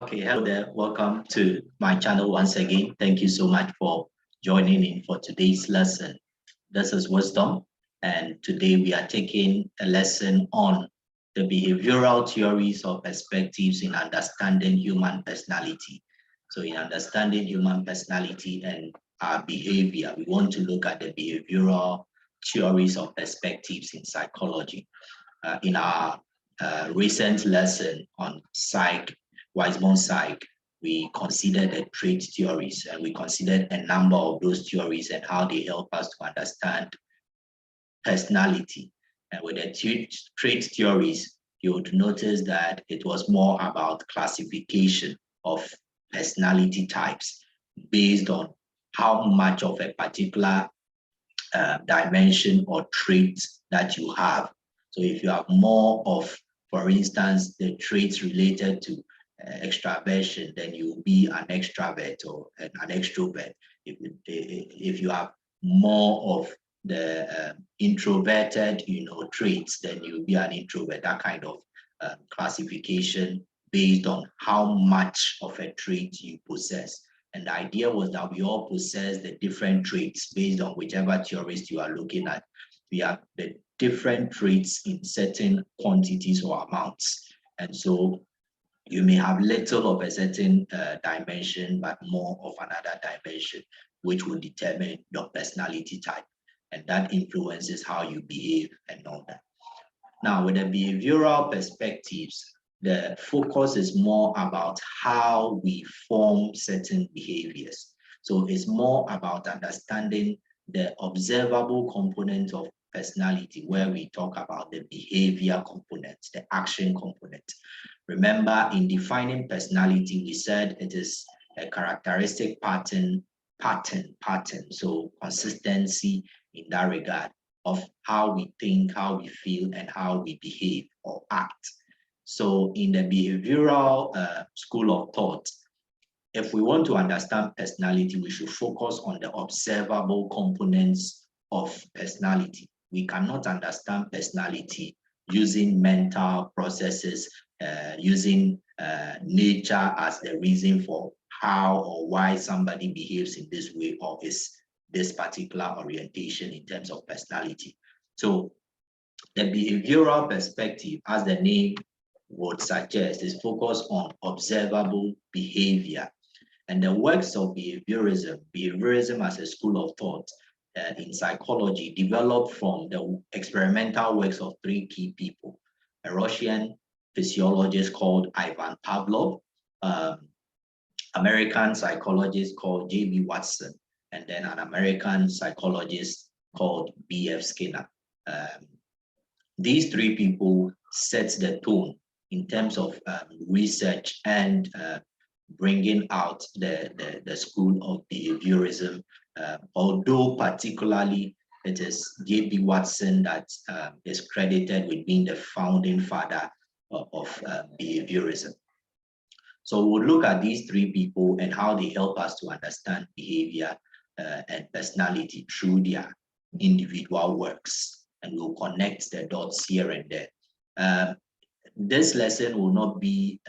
Okay, hello there. Welcome to my channel once again. Thank you so much for joining in for today's lesson. This is Wisdom, and today we are taking a lesson on the behavioral theories or perspectives in understanding human personality. So in understanding human personality and our behavior, we want to look at the behavioral theories or perspectives in psychology. In our recent lesson on Weisborn psych, we considered the trait theories, and we considered a number of those theories and how they help us to understand personality. And with the trait theories, you would notice that it was more about classification of personality types based on how much of a particular dimension or trait that you have. So if you have more of, for instance, the traits related to extraversion, then you will be an extravert or an extrovert. If you have more of the introverted, traits, then you'll be an introvert. That kind of classification based on how much of a trait you possess. And the idea was that we all possess the different traits based on whichever theorist you are looking at. We have the different traits in certain quantities or amounts. And so you may have little of a certain dimension, but more of another dimension, which will determine your personality type. And that influences how you behave and all that. Now, with the behavioral perspectives, the focus is more about how we form certain behaviors. So it's more about understanding the observable component of personality, where we talk about the behavior component, the action component. Remember, in defining personality, we said it is a characteristic pattern. So consistency in that regard of how we think, how we feel, and how we behave or act. So in the behavioral school of thought, if we want to understand personality, we should focus on the observable components of personality. We cannot understand personality using mental processes, using nature as the reason for how or why somebody behaves in this way or is this particular orientation in terms of personality. So the behavioral perspective, as the name would suggest, is focused on observable behavior. And the works of behaviorism as a school of thought in psychology developed from the experimental works of three key people: a Russian physiologist called Ivan Pavlov, American psychologist called J.B. Watson, and then an American psychologist called B.F. Skinner. These three people set the tone in terms of research and bringing out the school of behaviorism, although particularly it is J.B. Watson that is credited with being the founding father of behaviorism. So we'll look at these three people and how they help us to understand behavior and personality through their individual works. And we'll connect the dots here and there. This lesson will not be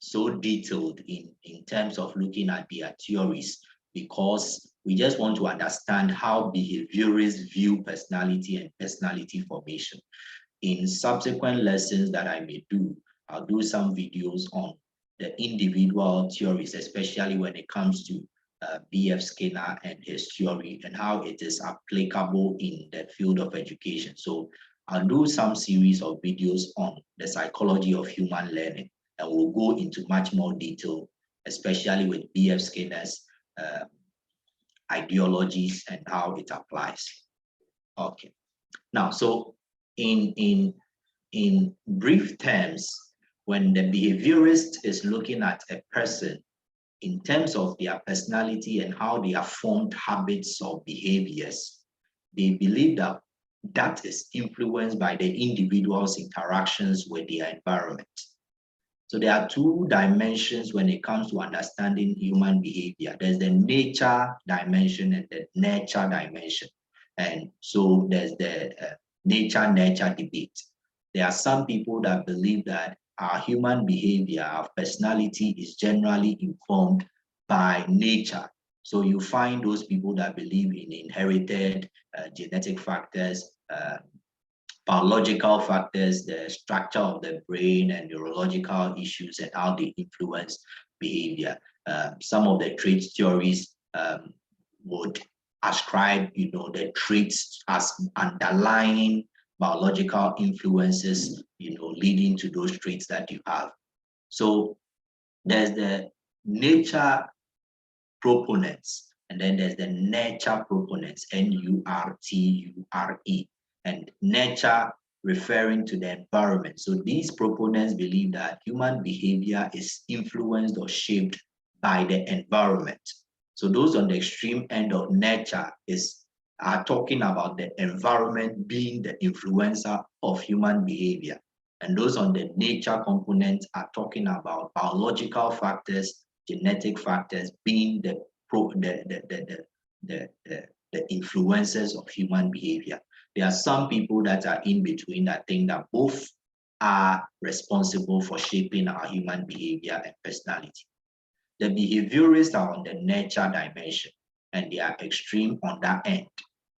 so detailed in terms of looking at their theories, because we just want to understand how behaviorists view personality and personality formation. In subsequent lessons that I may do, I'll do some videos on the individual theories, especially when it comes to B.F. Skinner and his theory and how it is applicable in the field of education. So I'll do some series of videos on the psychology of human learning, and we'll go into much more detail, especially with B.F. Skinner's ideologies and how it applies. Okay. Now, so in brief terms, when the behaviorist is looking at a person in terms of their personality and how they have formed habits or behaviors, they believe that that is influenced by the individual's interactions with their environment. So there are two dimensions when it comes to understanding human behavior. There's the nature dimension and the nurture dimension. And so there's the nature-nurture debate. There are some people that believe that our human behavior, our personality is generally informed by nature. So you find those people that believe in inherited genetic factors, biological factors, the structure of the brain and neurological issues and how they influence behavior. Some of the trait theories would ascribe, the traits as underlying biological influences, leading to those traits that you have. So there's the nature proponents, and then there's the nurture proponents, N-U-R-T-U-R-E, and nurture referring to the environment. So these proponents believe that human behavior is influenced or shaped by the environment. So those on the extreme end of nurture are talking about the environment being the influencer of human behavior. And those on the nature component are talking about biological factors, genetic factors being the influences of human behavior. There are some people that are in between that think that both are responsible for shaping our human behavior and personality. The behaviorists are on the nature dimension, and they are extreme on that end.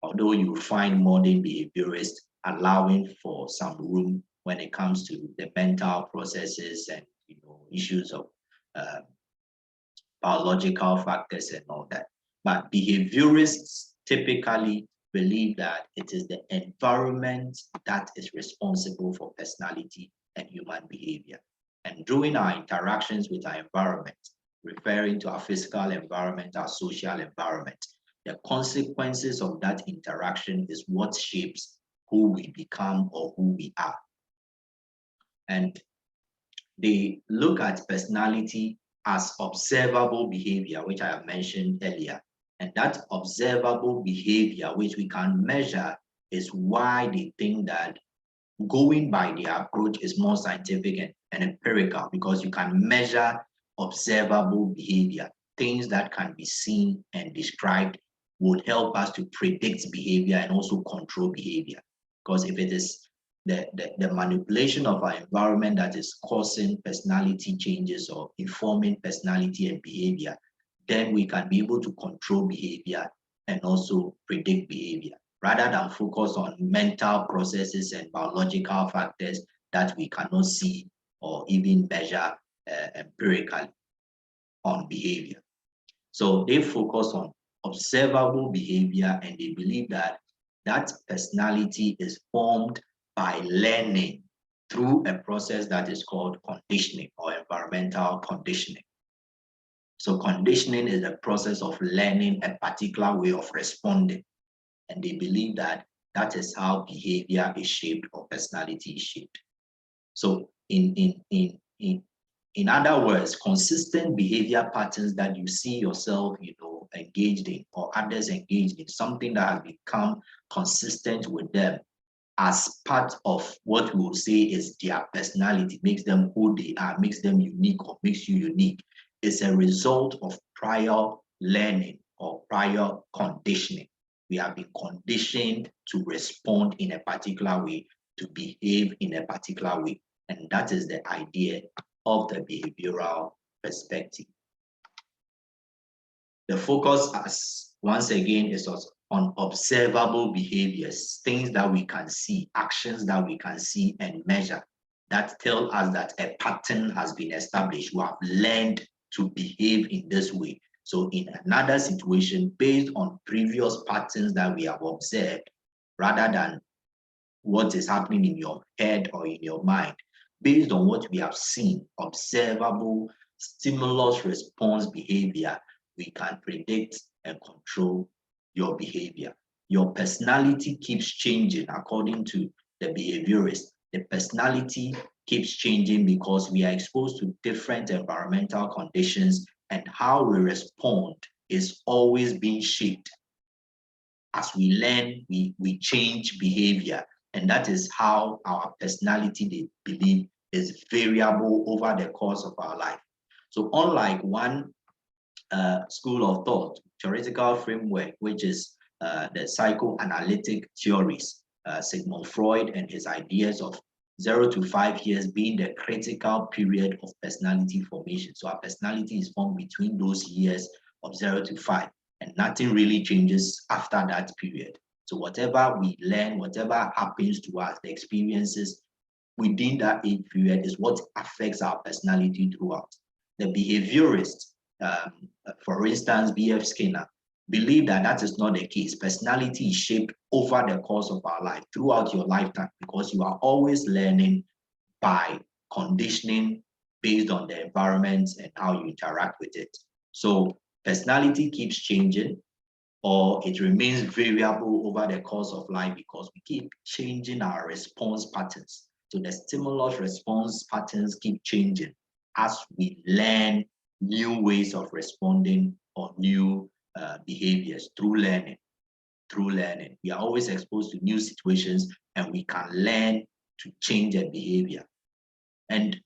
Although you find modern behaviorists allowing for some room when it comes to the mental processes and issues of biological factors and all that. But behaviorists typically believe that it is the environment that is responsible for personality and human behavior. And during our interactions with our environment, referring to our physical environment, our social environment, the consequences of that interaction is what shapes who we become or who we are. And they look at personality as observable behavior, which I have mentioned earlier. And that observable behavior, which we can measure, is why they think that going by their approach is more scientific and empirical, because you can measure observable behavior. Things that can be seen and described would help us to predict behavior and also control behavior. Because if it is the manipulation of our environment that is causing personality changes or informing personality and behavior, then we can be able to control behavior and also predict behavior, rather than focus on mental processes and biological factors that we cannot see or even measure empirically on behavior. So they focus on observable behavior, and they believe that that personality is formed by learning through a process that is called conditioning or environmental conditioning. So conditioning is the process of learning a particular way of responding. And they believe that that is how behavior is shaped or personality is shaped. So in other words, consistent behavior patterns that you see yourself, engaged in or others engaged in, something that has become consistent with them as part of what we will say is their personality, makes them who they are, makes them unique or makes you unique, is a result of prior learning or prior conditioning. We have been conditioned to respond in a particular way, to behave in a particular way. And that is the idea of the behavioral perspective. The focus, once again, is on observable behaviors, things that we can see, actions that we can see and measure, that tell us that a pattern has been established. We have learned to behave in this way. So in another situation, based on previous patterns that we have observed, rather than what is happening in your head or in your mind, based on what we have seen, observable stimulus response behavior, we can predict and control your behavior. Your personality keeps changing according to the behaviorists. The personality keeps changing because we are exposed to different environmental conditions, and how we respond is always being shaped. As we learn, we change behavior, and that is how our personality, they believe, is variable over the course of our life. So unlike one school of thought, theoretical framework, which is the psychoanalytic theories, Sigmund Freud and his ideas of 0 to 5 years being the critical period of personality formation. So our personality is formed between those years of 0 to 5, and nothing really changes after that period. So whatever we learn, whatever happens to us, the experiences within that age period is what affects our personality throughout. The behaviorists, for instance, B.F. Skinner, believe that that is not the case. Personality is shaped over the course of our life, throughout your lifetime, because you are always learning by conditioning based on the environment and how you interact with it. So personality keeps changing, or it remains variable over the course of life because we keep changing our response patterns. So the stimulus response patterns keep changing as we learn new ways of responding or new behaviors through learning. We are always exposed to new situations, and we can learn to change a behavior. And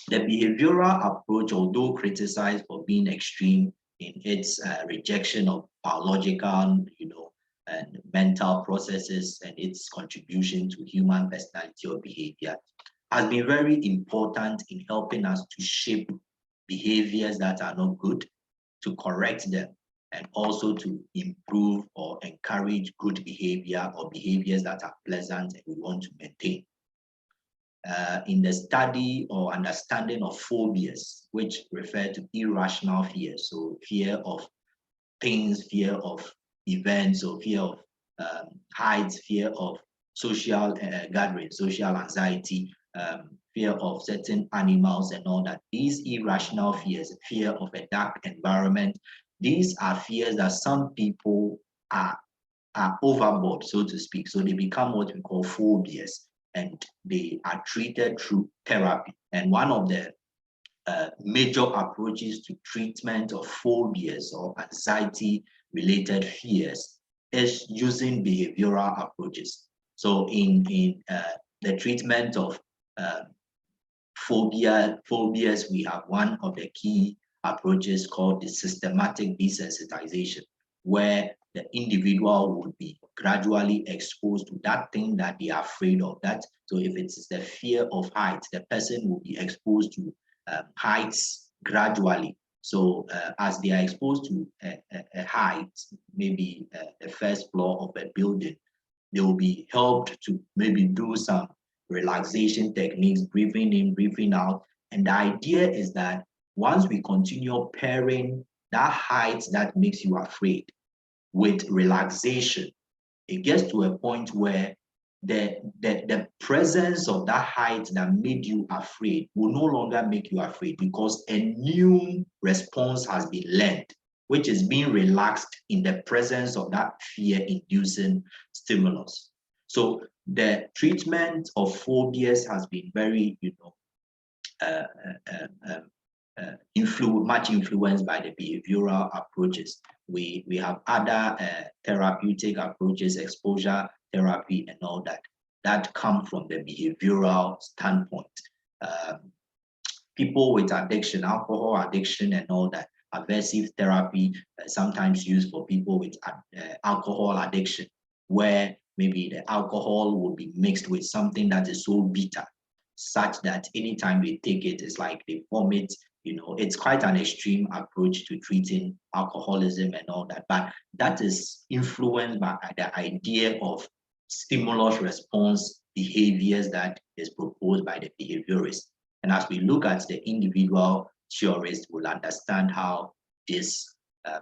the behavioral approach, although criticized for being extreme in its rejection of biological, and mental processes and its contribution to human personality or behavior, has been very important in helping us to shape behaviors that are not good, to correct them, and also to improve or encourage good behavior or behaviors that are pleasant and we want to maintain. In the study or understanding of phobias, which refer to irrational fears, so fear of things, fear of events, or fear of heights, fear of social gatherings, social anxiety, fear of certain animals and all that. These irrational fears, fear of a dark environment, these are fears that some people are overboard, so to speak. So they become what we call phobias, and they are treated through therapy. And one of the major approaches to treatment of phobias or anxiety-related fears is using behavioral approaches. So in the treatment of phobias, we have one of the key approaches called the systematic desensitization, where the individual would be gradually exposed to that thing that they are afraid of. So if it's the fear of heights, the person will be exposed to heights gradually. So as they are exposed to a height, maybe the first floor of a building, they will be helped to maybe do some relaxation techniques, breathing in, breathing out. And the idea is that once we continue pairing that height that makes you afraid with relaxation, it gets to a point where the presence of that height that made you afraid will no longer make you afraid, because a new response has been learned, which is being relaxed in the presence of that fear-inducing stimulus. So the treatment of phobias has been very, much influenced by the behavioral approaches. We have other therapeutic approaches, exposure therapy and all that come from the behavioral standpoint. People with addiction, alcohol addiction and all that, aversive therapy sometimes used for people with alcohol addiction, where maybe the alcohol will be mixed with something that is so bitter, such that anytime they take it, it's like they vomit. It's quite an extreme approach to treating alcoholism and all that, but that is influenced by the idea of stimulus response behaviors that is proposed by the behaviorists. And as we look at the individual theorists, we'll understand how this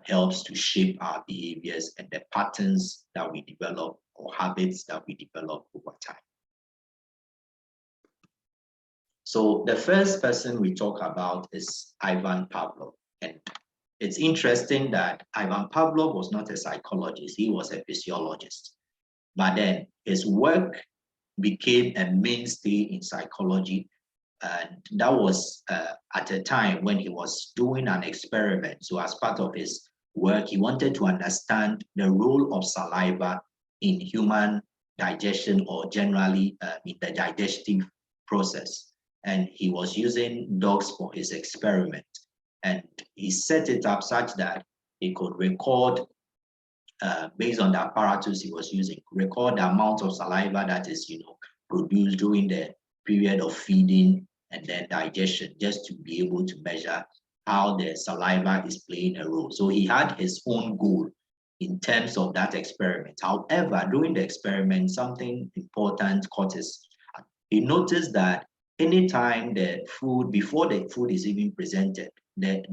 helps to shape our behaviors and the patterns that we develop or habits that we develop over time. So the first person we talk about is Ivan Pavlov. And it's interesting that Ivan Pavlov was not a psychologist, he was a physiologist. But then his work became a mainstay in psychology. And that was at a time when he was doing an experiment. So as part of his work, he wanted to understand the role of saliva in human digestion, or generally in the digestive process. And he was using dogs for his experiment. And he set it up such that he could record, based on the apparatus he was using, record the amount of saliva that is, produced during the period of feeding and then digestion, just to be able to measure how the saliva is playing a role. So he had his own goal in terms of that experiment. However, during the experiment, something important caught his. He noticed that anytime the food, before the food is even presented, the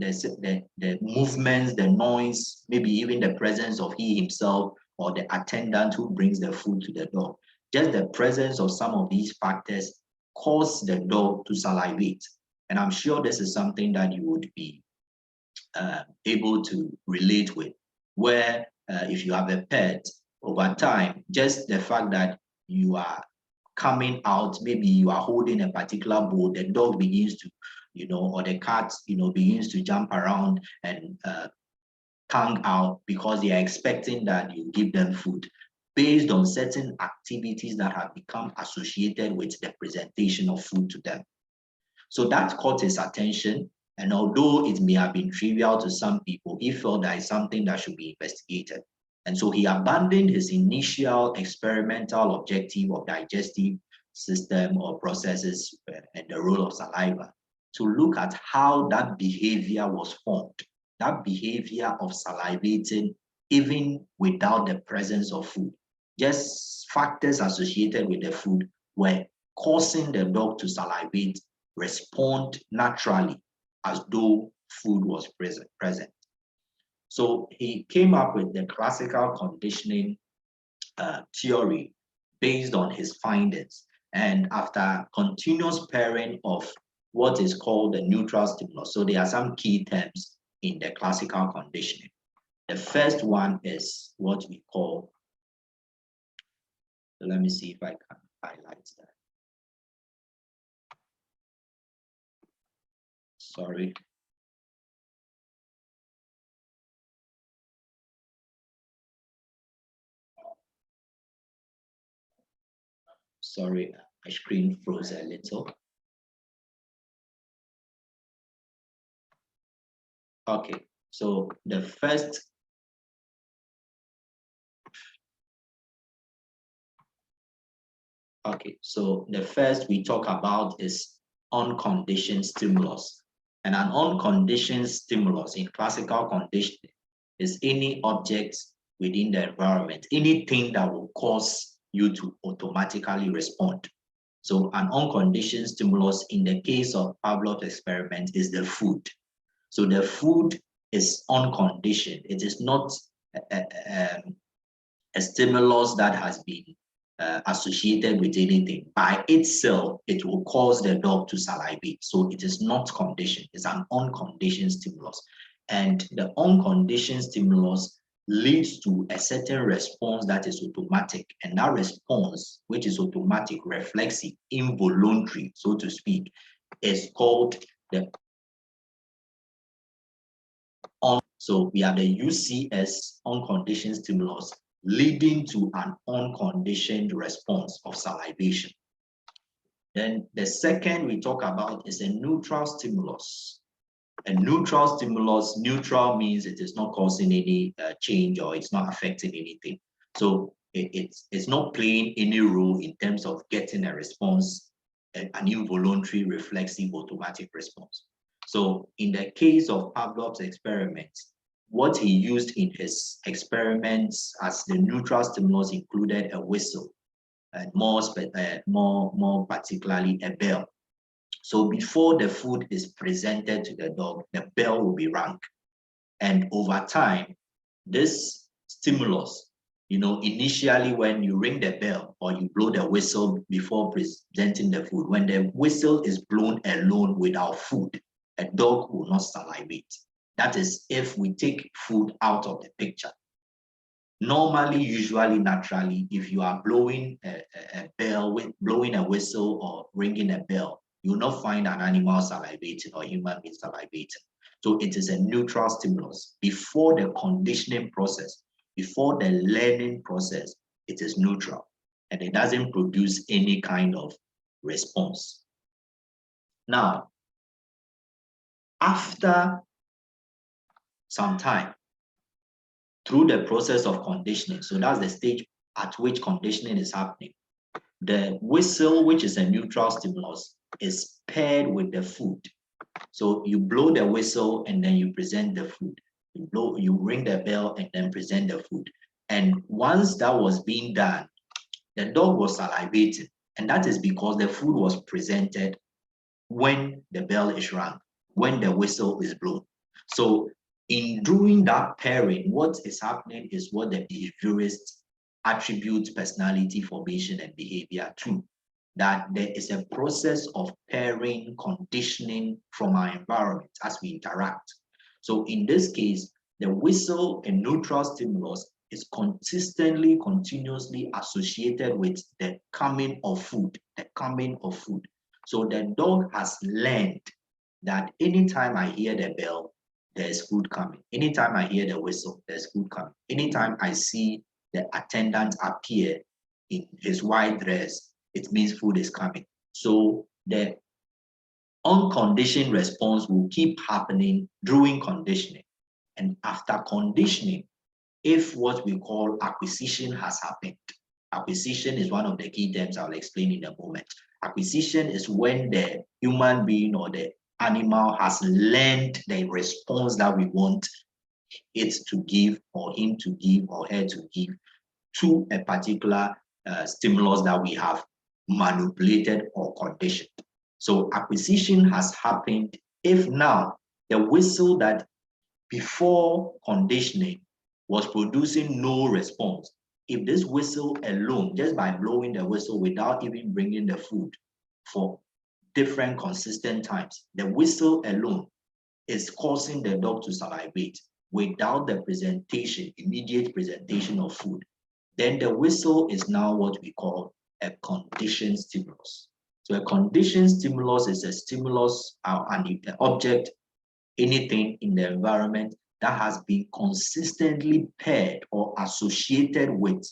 movements, the noise, maybe even the presence of he himself or the attendant who brings the food to the dog, just the presence of some of these factors cause the dog to salivate. And I'm sure this is something that you would be able to relate with, where if you have a pet, over time, just the fact that you are coming out, maybe you are holding a particular bowl, the dog begins to, or the cat, begins to jump around and tongue out because they are expecting that you give them food based on certain activities that have become associated with the presentation of food to them. So that caught his attention. And although it may have been trivial to some people, he felt that it's something that should be investigated. And so he abandoned his initial experimental objective of digestive system or processes and the role of saliva to look at how that behavior was formed, that behavior of salivating even without the presence of food. Just factors associated with the food were causing the dog to salivate, respond naturally as though food was present. So he came up with the classical conditioning theory based on his findings. And after continuous pairing of what is called the neutral stimulus, so there are some key terms in the classical conditioning. The first one is what we call, so let me see if I can highlight that. Sorry. Sorry, my screen froze a little. Okay, so the first we talk about is unconditioned stimulus. And an unconditioned stimulus in classical conditioning is any object within the environment, anything that will cause you to automatically respond. So an unconditioned stimulus in the case of Pavlov's experiment is the food. So the food is unconditioned. It is not a stimulus that has been associated with anything. By itself, it will cause the dog to salivate. So it is not conditioned. It's an unconditioned stimulus. And the unconditioned stimulus leads to a certain response that is automatic. And that response, which is automatic, reflexive, involuntary, so to speak, is called the so we have the UCS, unconditioned stimulus, leading to an unconditioned response of salivation. Then the second we talk about is a neutral stimulus. A neutral stimulus, neutral means it is not causing any change or it's not affecting anything. So it's not playing any role in terms of getting a response, an involuntary, reflexive, automatic response. So in the case of Pavlov's experiments, what he used in his experiments as the neutral stimulus included a whistle, and more particularly a bell. So before the food is presented to the dog, the bell will be rung. And over time, this stimulus, initially when you ring the bell or you blow the whistle before presenting the food, when the whistle is blown alone without food, a dog will not salivate. That is if we take food out of the picture. Normally, usually, naturally, if you are blowing a bell, blowing a whistle or ringing a bell, you will not find an animal salivating or human being salivating. So it is a neutral stimulus. Before the conditioning process, before the learning process, it is neutral and it doesn't produce any kind of response. Now, after some time, through the process of conditioning, so that's the stage at which conditioning is happening, the whistle, which is a neutral stimulus, is paired with the food. So you blow the whistle and then you present the food. You ring the bell and then present the food. And once that was being done, the dog was salivating. And that is because the food was presented when the bell is rung, when the whistle is blown. So in doing that pairing, what is happening is what the behaviorists attribute personality formation and behavior to, that there is a process of pairing, conditioning from our environment as we interact. So in this case, the whistle and neutral stimulus is consistently, continuously associated with the coming of food, the coming of food. So the dog has learned that anytime I hear the bell, there's food coming. Anytime I hear the whistle, there's food coming. Anytime I see the attendant appear in his white dress, it means food is coming. So the unconditioned response will keep happening during conditioning. And after conditioning, if what we call acquisition has happened, acquisition is one of the key terms I'll explain in a moment. Acquisition is when the human being or the animal has learned the response that we want it to give, or him to give, or her to give to a particular stimulus that we have manipulated or conditioned. So acquisition has happened if now the whistle that before conditioning was producing no response. If this whistle alone, just by blowing the whistle without even bringing the food for different consistent times, the whistle alone is causing the dog to salivate without the presentation, immediate presentation of food, then the whistle is now what we call a conditioned stimulus. So a conditioned stimulus is a stimulus, an object, anything in the environment that has been consistently paired or associated with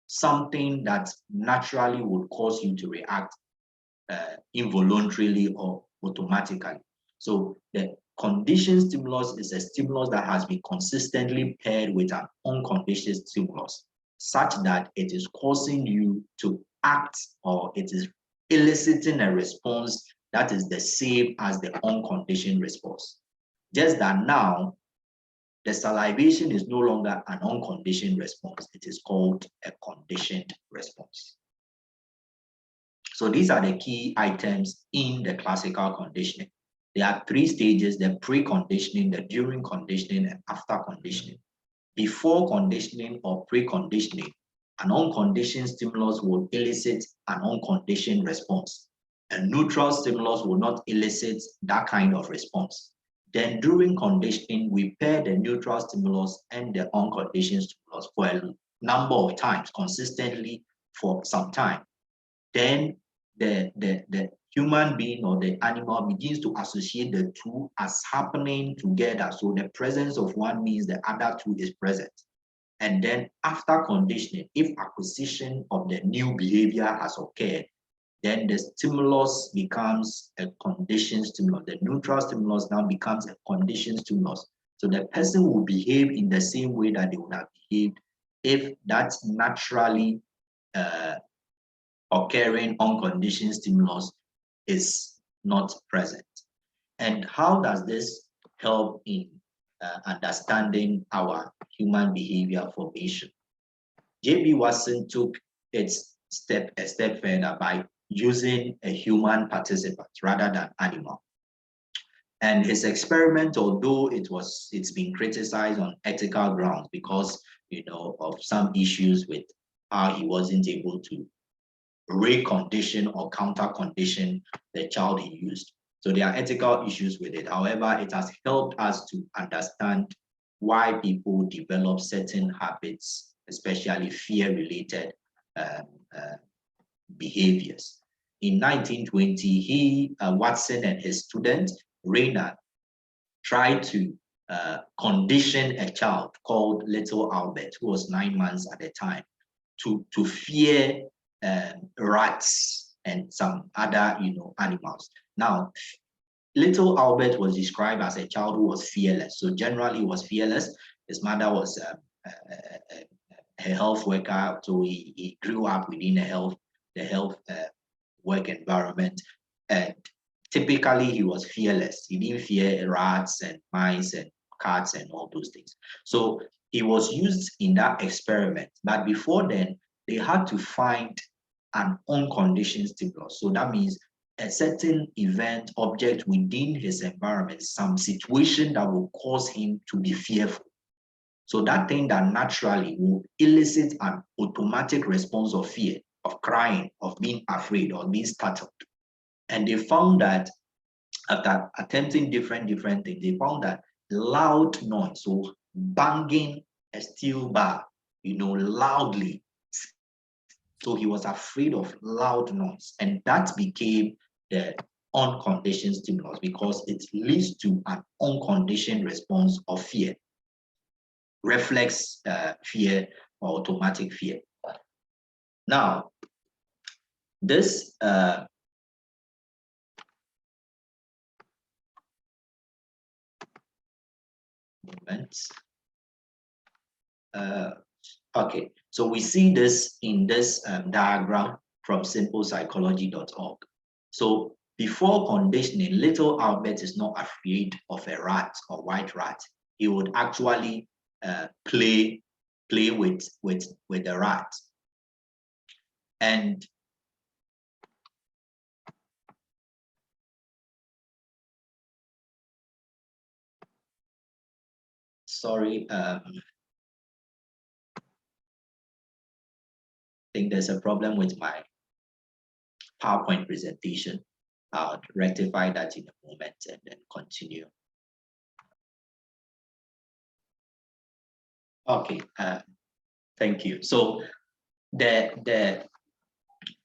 something that naturally would cause you to react involuntarily or automatically. So the conditioned stimulus is a stimulus that has been consistently paired with an unconditioned stimulus, such that it is causing you to act, or it is eliciting a response that is the same as the unconditioned response. Just that now, the salivation is no longer an unconditioned response. It is called a conditioned response. So these are the key items in the classical conditioning. There are 3 stages: the pre-conditioning, the during conditioning, and after conditioning. Before conditioning or pre-conditioning, an unconditioned stimulus will elicit an unconditioned response. A neutral stimulus will not elicit that kind of response. Then during conditioning, we pair the neutral stimulus and the unconditioned stimulus for a number of times, consistently for some time. Then the human being or the animal begins to associate the two as happening together. So the presence of one means the other two is present. And then after conditioning, if acquisition of the new behavior has occurred, then the stimulus becomes a conditioned stimulus. The neutral stimulus now becomes a conditioned stimulus. So the person will behave in the same way that they would have behaved if that's naturally occurring unconditioned stimulus is not present. And how does this help in understanding our human behavior formation? J.B. Watson took it a step further by using a human participant rather than animal. And his experiment, although it's been criticized on ethical grounds because of some issues with how he wasn't able to recondition or counter condition the child he used. So there are ethical issues with it. However, it has helped us to understand why people develop certain habits, especially fear-related behaviors. In 1920, Watson and his student, Rayner, tried to condition a child called Little Albert, who was 9 months at the time, to fear rats and some other animals. Now, Little Albert was described as a child who was fearless. So generally he was fearless. His mother was a health worker, so he grew up within a health the health work environment. And typically he was fearless. He didn't fear rats and mice and cats and all those things. So he was used in that experiment. But before then, they had to find an unconditioned stimulus. So that means a certain event, object within his environment, some situation that will cause him to be fearful. So that thing that naturally will elicit an automatic response of fear, of crying, of being afraid, or being startled. And they found that after attempting different things, they found that loud noise, so banging a steel bar, loudly. So he was afraid of loud noise, and that became the unconditioned stimulus because it leads to an unconditioned response of fear, reflex fear, or automatic fear. Now, this okay, so we see this in this diagram from simplepsychology.org. So before conditioning, little Albert is not afraid of a rat or white rat. He would actually play with the rat. And sorry, I think there's a problem with my PowerPoint presentation. I'll rectify that in a moment and then continue. Okay, thank you. So the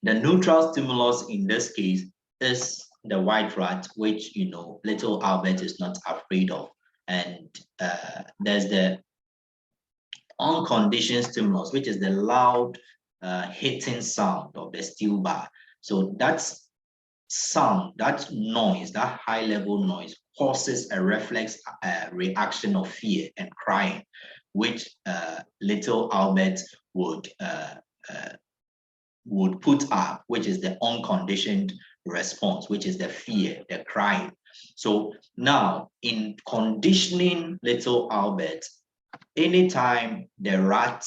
neutral stimulus in this case is the white rat, which little Albert is not afraid of, and there's the unconditioned stimulus, which is the loud hitting sound of the steel bar. So that's sound, that noise, that high level noise causes a reflex reaction of fear and crying, which little Albert would put up, which is the unconditioned response, which is the fear, the crying. So now in conditioning little Albert, anytime the rat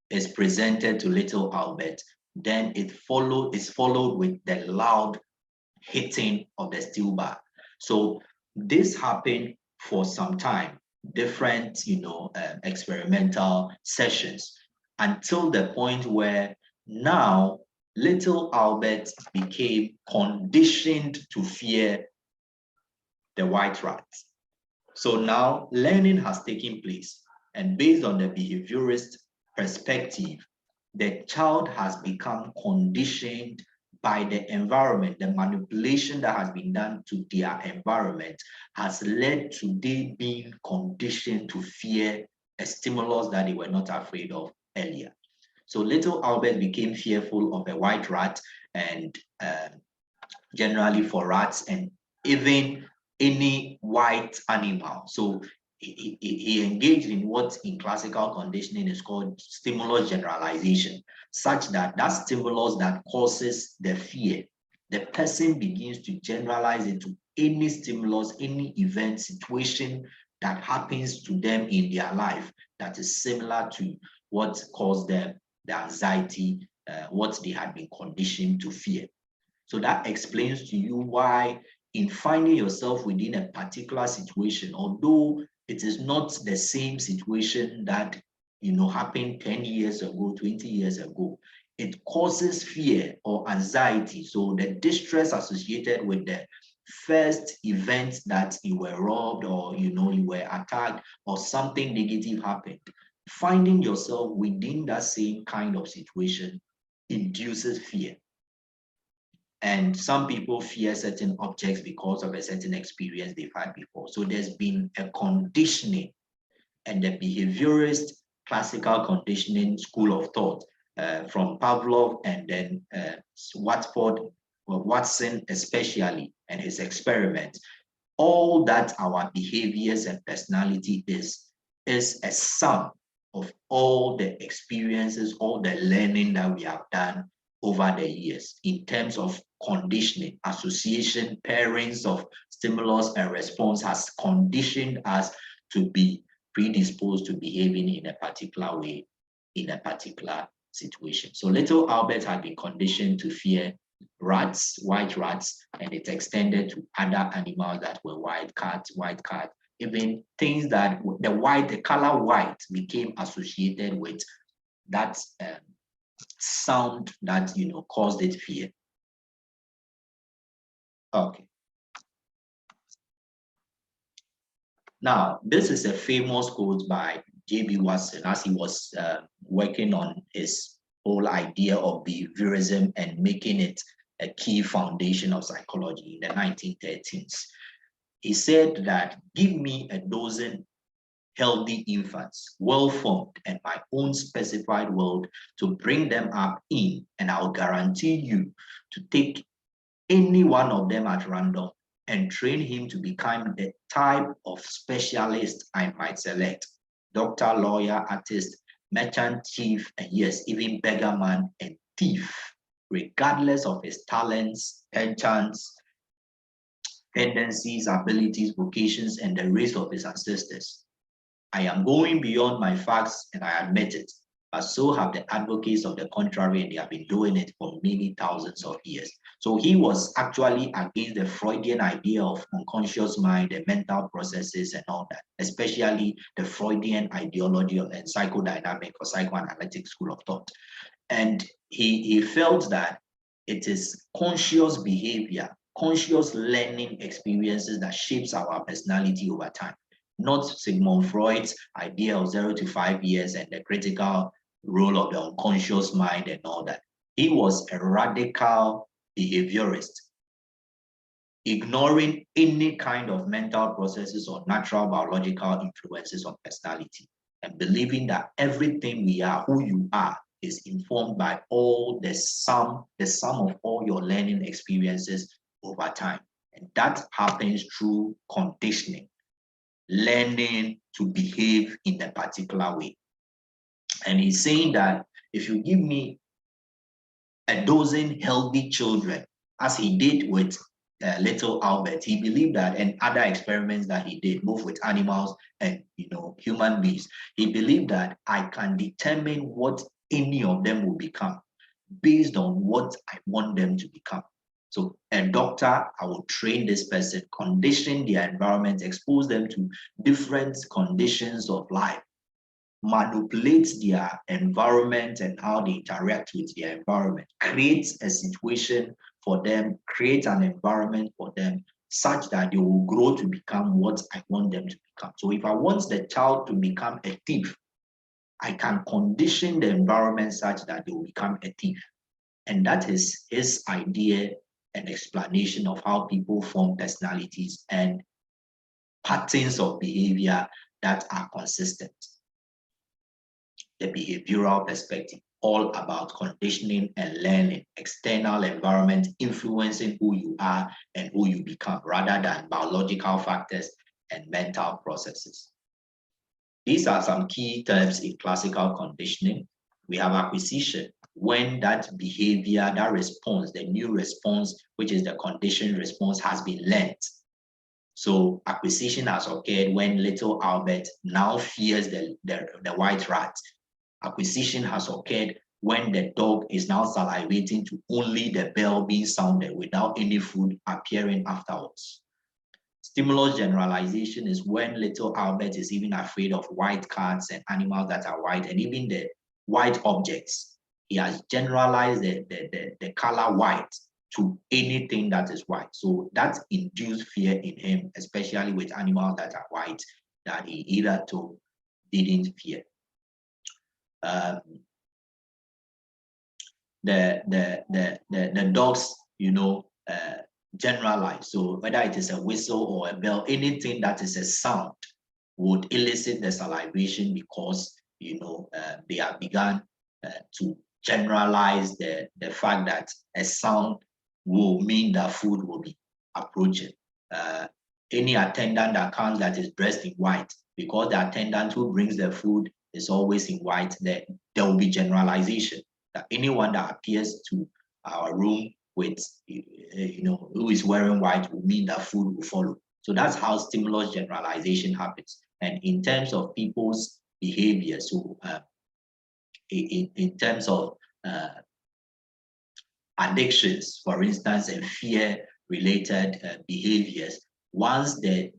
is presented to little Albert, then is followed with the loud hitting of the steel bar. So this happened for some time, different experimental sessions, until the point where now little Albert became conditioned to fear the white rat. So now learning has taken place, and based on the behaviorist perspective, the child has become conditioned by the environment. The manipulation that has been done to their environment has led to they being conditioned to fear a stimulus that they were not afraid of earlier. So little Albert became fearful of a white rat, and generally for rats, and even any white animal. So he engaged in what in classical conditioning is called stimulus generalization, such that that stimulus that causes the fear, the person begins to generalize it to any stimulus, any event, situation that happens to them in their life that is similar to what caused them the anxiety, what they had been conditioned to fear. So that explains to you why in finding yourself within a particular situation, although it is not the same situation that happened 10 years ago, 20 years ago, it causes fear or anxiety. So the distress associated with the first event that you were robbed, or you were attacked, or something negative happened, finding yourself within that same kind of situation induces fear. And some people fear certain objects because of a certain experience they've had before. So there's been a conditioning, and the behaviorist classical conditioning school of thought from Pavlov and then Watson especially, and his experiments, all that our behaviors and personality is a sum of all the experiences, all the learning that we have done over the years in terms of conditioning, association, parents of stimulus and response has conditioned us to be predisposed to behaving in a particular way in a particular situation. So little Albert had been conditioned to fear rats, white rats, and it extended to other animals that were white cats, even things that the color white became associated with that sound that caused it fear. Okay. Now, this is a famous quote by J.B. Watson as he was working on his whole idea of behaviorism and making it a key foundation of psychology in the 1930s. He said that, give me a dozen healthy infants, well-formed, and my own specified world to bring them up in, and I'll guarantee you to take any one of them at random and train him to become the type of specialist I might select. Doctor, lawyer, artist, merchant, chief, and yes, even beggarman and thief, regardless of his talents, penchants, tendencies, abilities, vocations, and the race of his ancestors. I am going beyond my facts, and I admit it, but so have the advocates of the contrary, and they have been doing it for many thousands of years. So he was actually against the Freudian idea of unconscious mind, the mental processes and all that, especially the Freudian ideology and psychodynamic or psychoanalytic school of thought. And he felt that it is conscious behavior, conscious learning experiences that shapes our personality over time, not Sigmund Freud's idea of 0 to 5 years and the critical role of the unconscious mind and all that. He was a radical behaviorist, ignoring any kind of mental processes or natural biological influences on personality, and believing that everything we are, who you are, is informed by all the sum of all your learning experiences over time. And that happens through conditioning, learning to behave in a particular way. And he's saying that if you give me a dozen healthy children, as he did with little Albert, he believed that, and other experiments that he did, both with animals and human beings, he believed that I can determine what any of them will become based on what I want them to become. So a doctor, I will train this person, condition their environment, expose them to different conditions of life, manipulate their environment and how they interact with their environment, create a situation for them, create an environment for them such that they will grow to become what I want them to become. So if I want the child to become a thief, I can condition the environment such that they will become a thief. And that is his idea and explanation of how people form personalities and patterns of behavior that are consistent. The behavioral perspective, all about conditioning and learning, external environment influencing who you are and who you become, rather than biological factors and mental processes. These are some key terms in classical conditioning. We have acquisition, when that behavior, that response, the new response, which is the conditioned response, has been learned. So acquisition has occurred when little Albert now fears the white rat. Acquisition has occurred when the dog is now salivating to only the bell being sounded without any food appearing afterwards. Stimulus generalization is when little Albert is even afraid of white cats and animals that are white, and even the white objects. He has generalized the color white to anything that is white. So that induced fear in him, especially with animals that are white, that he either didn't fear. The dogs, generalize. So whether it is a whistle or a bell, anything that is a sound would elicit the salivation, because they have begun to generalize the fact that a sound will mean that food will be approaching. Any attendant that comes that is dressed in white, because the attendant who brings the food is always in white, there will be generalization. that anyone that appears to our room with, who is wearing white will mean that food will follow. So that's how stimulus generalization happens. And in terms of people's behavior, so in terms of addictions, for instance, and fear-related behaviors, once the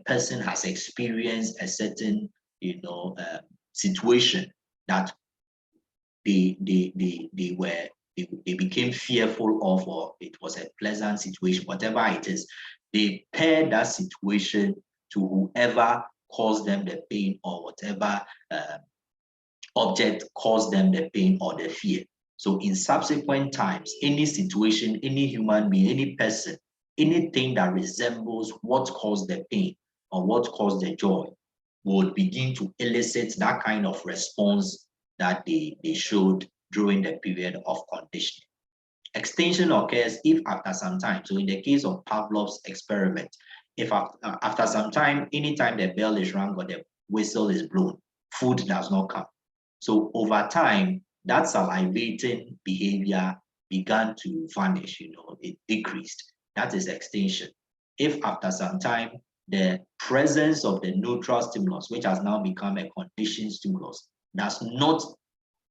person has experienced a certain situation that they became fearful of, or it was a pleasant situation, whatever it is, they pair that situation to whoever caused them the pain, or whatever object caused them the pain or the fear. So in subsequent times, any situation, any human being, any person, anything that resembles what caused the pain or what caused the joy would begin to elicit that kind of response that they showed during the period of conditioning. Extinction occurs if after some time, so in the case of Pavlov's experiment, if after some time, anytime the bell is rung or the whistle is blown, food does not come. So over time, that salivating behavior began to vanish, it decreased. That is extinction. If after some time, the presence of the neutral stimulus, which has now become a conditioned stimulus, does not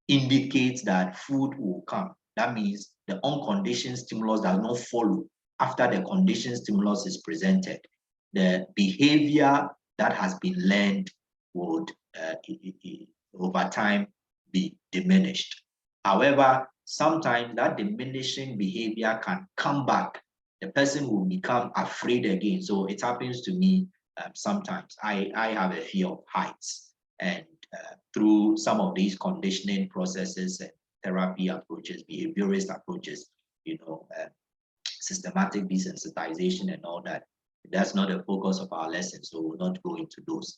indicate that food will come, that means the unconditioned stimulus does not follow after the conditioned stimulus is presented, the behavior that has been learned would over time be diminished. However, sometimes that diminishing behavior can come back. The person will become afraid again. So it happens to me sometimes. I have a fear of heights, and through some of these conditioning processes and therapy approaches, behaviorist approaches, systematic desensitization and all that, that's not the focus of our lesson, so we'll not go into those.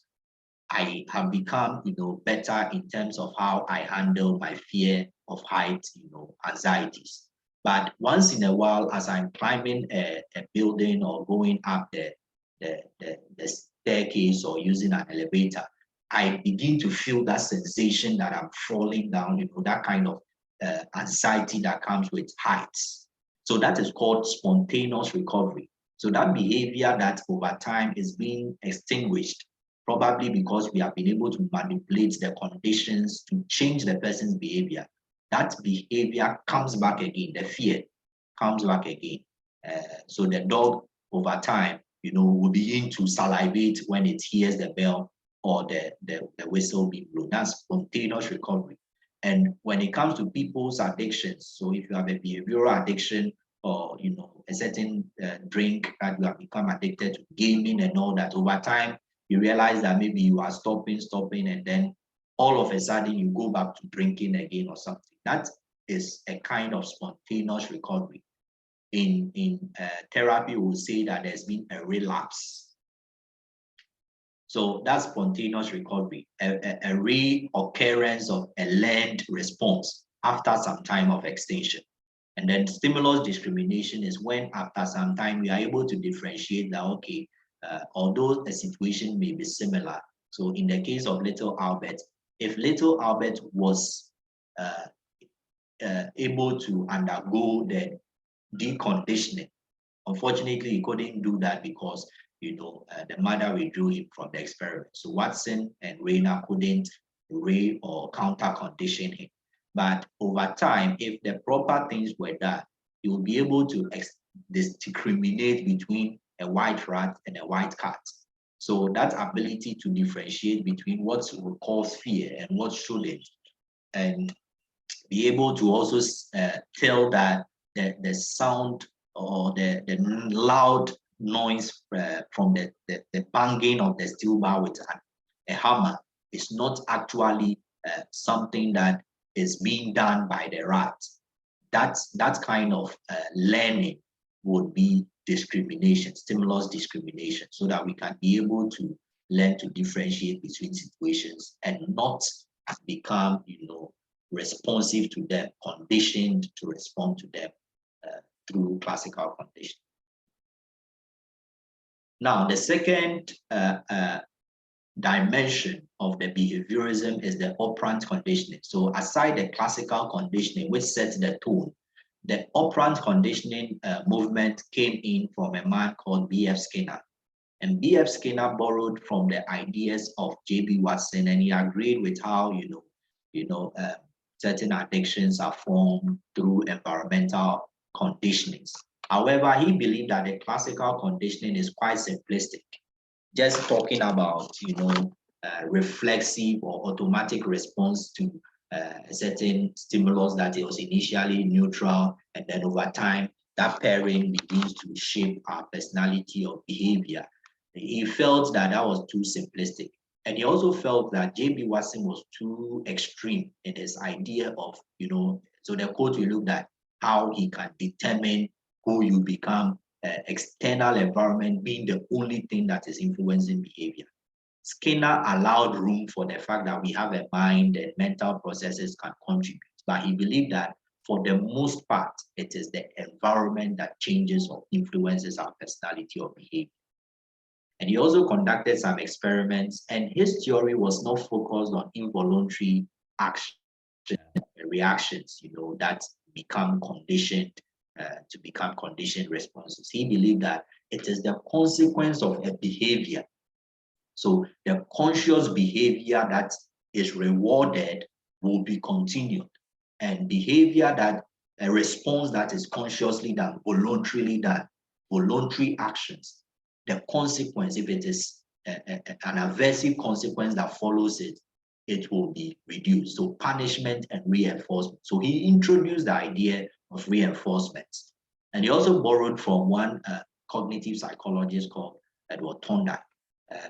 I have become, better in terms of how I handle my fear of heights, anxieties. But once in a while, as I'm climbing a building or going up the staircase or using an elevator, I begin to feel that sensation that I'm falling down, that kind of anxiety that comes with heights. So that is called spontaneous recovery. So that behavior that over time is being extinguished, probably because we have been able to manipulate the conditions to change the person's behavior, that behavior comes back again, the fear comes back again. So the dog over time, will begin to salivate when it hears the bell or the whistle being blown. That's spontaneous recovery. And when it comes to people's addictions, so if you have a behavioral addiction or a certain drink that you have become addicted to, gaming and all that, over time you realize that maybe you are stopping, and then all of a sudden you go back to drinking again or something. That is a kind of spontaneous recovery. In therapy, we will say that there's been a relapse. So that's spontaneous recovery, a reoccurrence of a learned response after some time of extinction. And then stimulus discrimination is when after some time we are able to differentiate that, okay, although the situation may be similar. So in the case of little Albert, if little Albert was able to undergo the deconditioning, unfortunately he couldn't do that because the mother withdrew him from the experiment. So Watson and Rayner couldn't or counter condition him. But over time, if the proper things were done, you will be able to discriminate between a white rat and a white cat. So that ability to differentiate between what will cause fear and what shouldn't, and be able to also tell that the sound or the loud noise from the banging of the steel bar with a hammer is not actually something that is being done by the rat. That kind of learning would be discrimination, stimulus discrimination, so that we can be able to learn to differentiate between situations and not become, responsive to them, conditioned to respond to them through classical conditioning. Now, the second dimension of the behaviorism is the operant conditioning. So aside the classical conditioning, which sets the tone, the operant conditioning movement came in from a man called B.F. Skinner. And B.F. Skinner borrowed from the ideas of J.B. Watson, and he agreed with how, certain addictions are formed through environmental conditionings. However, he believed that the classical conditioning is quite simplistic, just talking about, reflexive or automatic response to a certain stimulus that it was initially neutral, and then over time, that pairing begins to shape our personality or behavior. He felt that that was too simplistic. And he also felt that J.B. Watson was too extreme in his idea of, so the quote we looked at, how he can determine who you become, external environment being the only thing that is influencing behavior. Skinner allowed room for the fact that we have a mind and mental processes can contribute, but he believed that for the most part, it is the environment that changes or influences our personality or behavior. And he also conducted some experiments, and his theory was not focused on involuntary action reactions, that become conditioned to become conditioned responses. He believed that it is the consequence of a behavior. So the conscious behavior that is rewarded will be continued, and behavior that a response that is consciously done, voluntarily done, voluntary actions, the consequence, if it is an aversive consequence that follows it, it will be reduced. So punishment and reinforcement. So he introduced the idea of reinforcement. And he also borrowed from one cognitive psychologist called Edward Thorndike.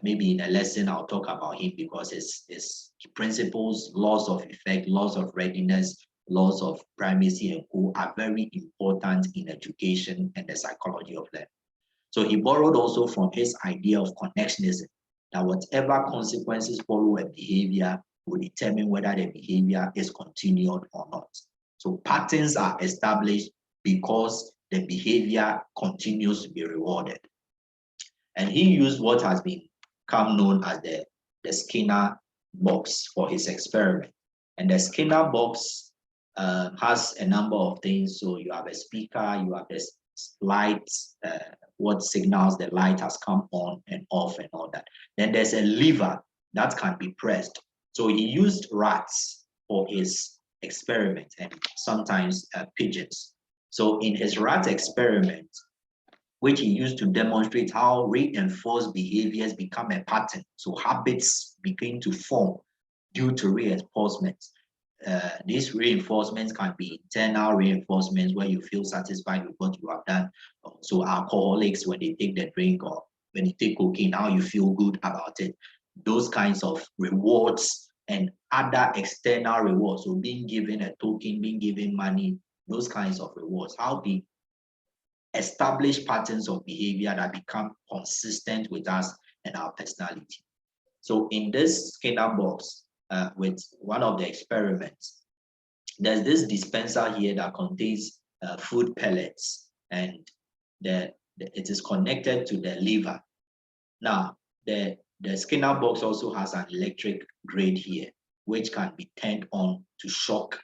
Maybe in a lesson, I'll talk about him because his principles, laws of effect, laws of readiness, laws of primacy and co are very important in education and the psychology of learning. So he borrowed also from his idea of connectionism, that whatever consequences follow a behavior will determine whether the behavior is continued or not. So patterns are established because the behavior continues to be rewarded. And he used what has become known as the Skinner box for his experiment. And the Skinner box has a number of things. So you have a speaker, you have this lights, what signals the light has come on and off and all that. Then there's a lever that can be pressed. So he used rats for his experiment and sometimes pigeons. So in his rat experiment, which he used to demonstrate how reinforced behaviors become a pattern. So habits begin to form due to reinforcements. These reinforcements can be internal reinforcements where you feel satisfied with what you have done. So alcoholics, when they take the drink or when you take cocaine, now you feel good about it. Those kinds of rewards and other external rewards. So being given a token, being given money, those kinds of rewards. How they establish patterns of behavior that become consistent with us and our personality. So in this Skinner box, with one of the experiments, there's this dispenser here that contains food pellets, and it is connected to the lever. Now, the Skinner box also has an electric grid here, which can be turned on to shock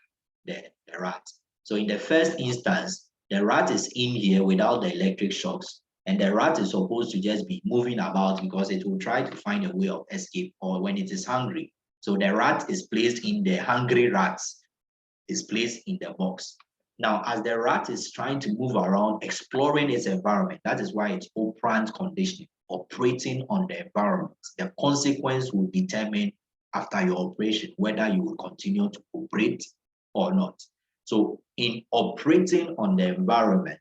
the rat. So in the first instance, the rat is in here without the electric shocks, and the rat is supposed to just be moving about because it will try to find a way of escape or when it is hungry. So the rat is placed in the hungry rat is placed in the box. Now, as the rat is trying to move around, exploring its environment, that is why it's operant conditioning, operating on the environment. The consequence will determine after your operation whether you will continue to operate or not. So in operating on the environment,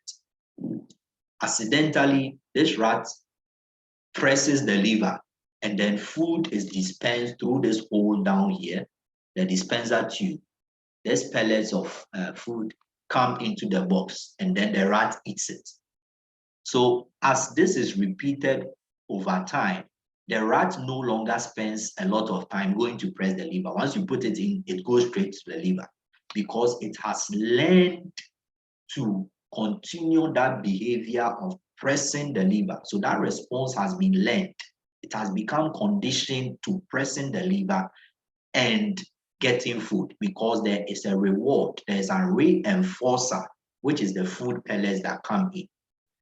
accidentally, this rat presses the lever and then food is dispensed through this hole down here, the dispenser tube. These pellets of food come into the box and then the rat eats it. So as this is repeated over time, the rat no longer spends a lot of time going to press the lever. Once you put it in, it goes straight to the lever because it has learned to continue that behavior of pressing the lever. So that response has been learned. it has become conditioned to pressing the lever and getting food because there is a reward. There's a reinforcer, which is the food pellets that come in.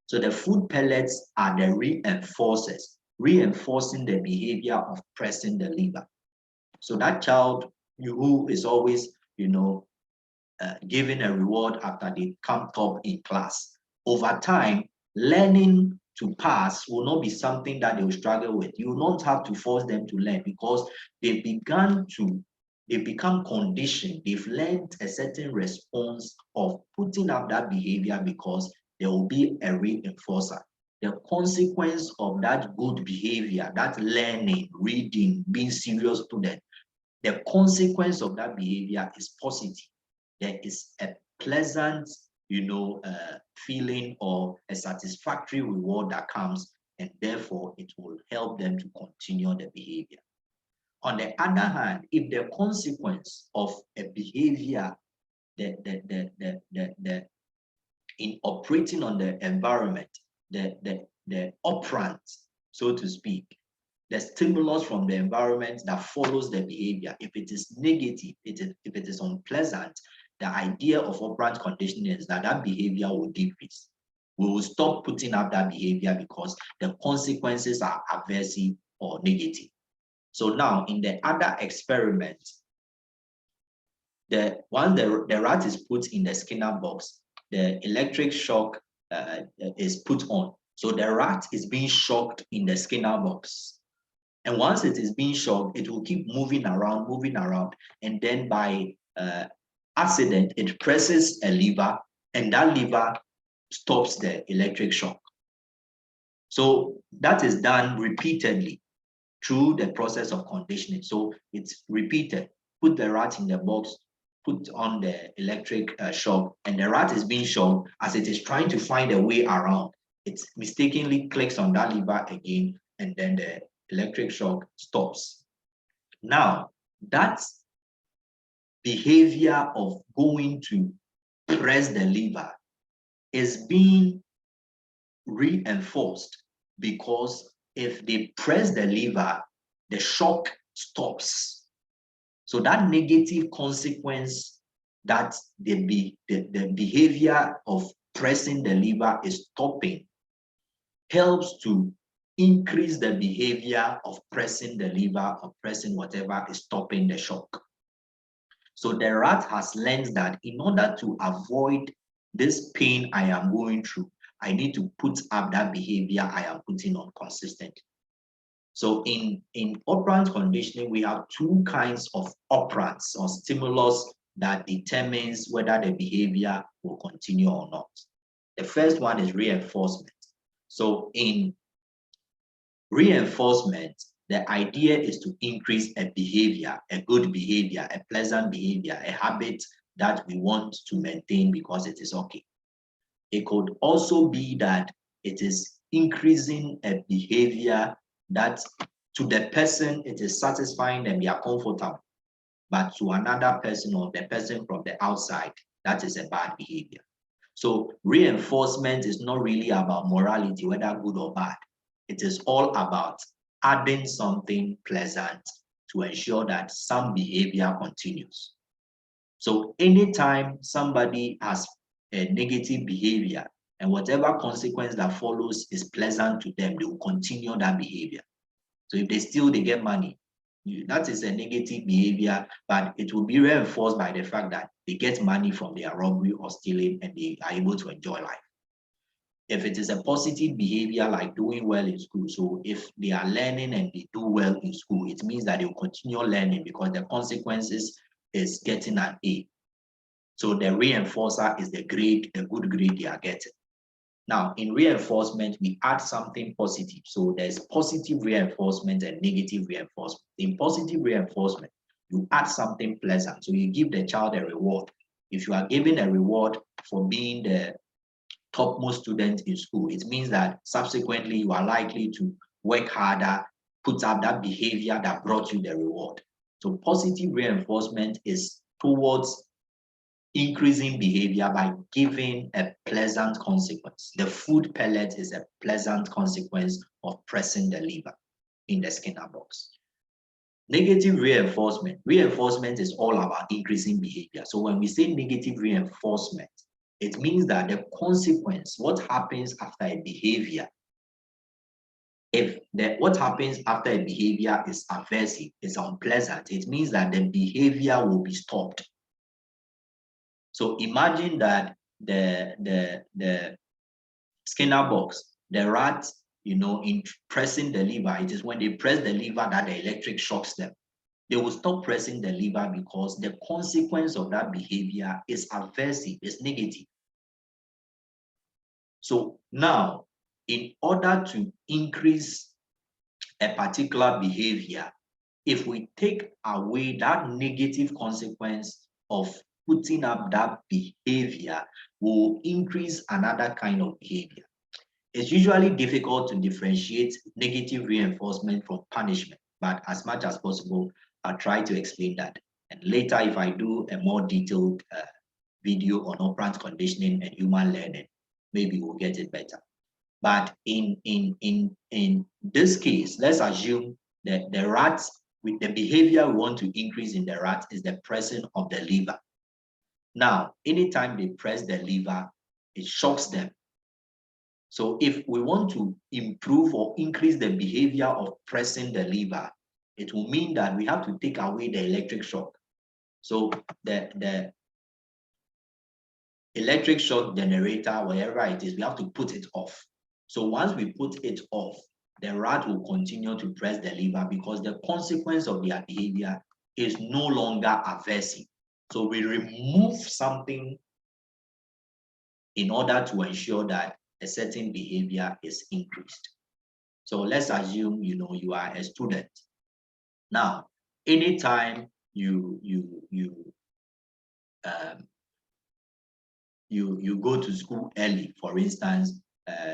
So the food pellets are the reinforcers, reinforcing the behavior of pressing the lever. So that child who is always, given a reward after they come top in class, over time, learning to pass will not be something that they will struggle with. You will not have to force them to learn because they've become conditioned. They've learned a certain response of putting up that behavior because there will be a reinforcer. The consequence of that good behavior, that learning, reading, being serious student, the consequence of that behavior is positive. There is a pleasant, feeling or a satisfactory reward that comes, and therefore it will help them to continue the behavior. On the other hand, if the consequence of a behavior, in operating on the environment, the operant, so to speak, the stimulus from the environment that follows the behavior, if it is negative, if it is unpleasant, the idea of operant conditioning is that that behavior will decrease. We will stop putting up that behavior because the consequences are aversive or negative. So now in the other experiment, the rat is put in the Skinner box, the electric shock is put on. So the rat is being shocked in the Skinner box. And once it is being shocked, it will keep moving around, and then by accident, it presses a lever, and that lever stops the electric shock. So that is done repeatedly through the process of conditioning. So it's repeated. Put the rat in the box, put on the electric shock, and the rat is being shocked. As it is trying to find a way around, it mistakenly clicks on that lever again, and then the electric shock stops. Now, that behavior of going to press the lever is being reinforced because if they press the lever, the shock stops. So that negative consequence that the behavior of pressing the lever is stopping helps to increase the behavior of pressing the lever or pressing whatever is stopping the shock. So the rat has learned that in order to avoid this pain I am going through, I need to put up that behavior I am putting on consistently. So in operant conditioning, we have two kinds of operants or stimulus that determines whether the behavior will continue or not. The first one is reinforcement. So in reinforcement, the idea is to increase a behavior, a good behavior, a pleasant behavior, a habit that we want to maintain because it is okay. It could also be that it is increasing a behavior that to the person it is satisfying and they are comfortable, but to another person or the person from the outside, that is a bad behavior. So reinforcement is not really about morality, whether good or bad. It is all about adding something pleasant to ensure that some behavior continues. So anytime somebody has a negative behavior and whatever consequence that follows is pleasant to them, they will continue that behavior. So if they steal, they get money. That is a negative behavior, but it will be reinforced by the fact that they get money from their robbery or stealing and they are able to enjoy life. If it is a positive behavior like doing well in school, so if they are learning and they do well in school, it means that they will continue learning because the consequences is getting an A. So the reinforcer is the grade, the good grade they are getting. Now, in reinforcement, we add something positive. So there's positive reinforcement and negative reinforcement. In positive reinforcement, you add something pleasant. So you give the child a reward. If you are given a reward for being the topmost student in school, it means that subsequently you are likely to work harder, put up that behavior that brought you the reward. So positive reinforcement is towards increasing behavior by giving a pleasant consequence. The food pellet is a pleasant consequence of pressing the lever. in the Skinner box. Negative reinforcement. Reinforcement is all about increasing behavior. So when we say negative reinforcement, it means that the consequence, what happens after a behavior, what happens after a behavior is aversive, is unpleasant, it means that the behavior will be stopped. So imagine that the Skinner box, the rat, in pressing the lever, it is when they press the lever that the electric shocks them. They will stop pressing the lever because the consequence of that behavior is aversive, is negative. So now, in order to increase a particular behavior, if we take away that negative consequence of putting up that behavior, will increase another kind of behavior. It's usually difficult to differentiate negative reinforcement from punishment, but as much as possible, I'll try to explain that. And later, if I do a more detailed video on operant conditioning and human learning, maybe we'll get it better. But in this case, let's assume that the rats, with the behavior we want to increase in the rat, is the pressing of the lever. Now, anytime they press the lever, it shocks them. So if we want to improve or increase the behavior of pressing the lever, it will mean that we have to take away the electric shock. So the electric shock generator, wherever it is, we have to put it off. So once we put it off, the rat will continue to press the lever because the consequence of their behavior is no longer aversive. So we remove something in order to ensure that a certain behavior is increased. So let's assume you are a student. Now, anytime you go to school early, for instance,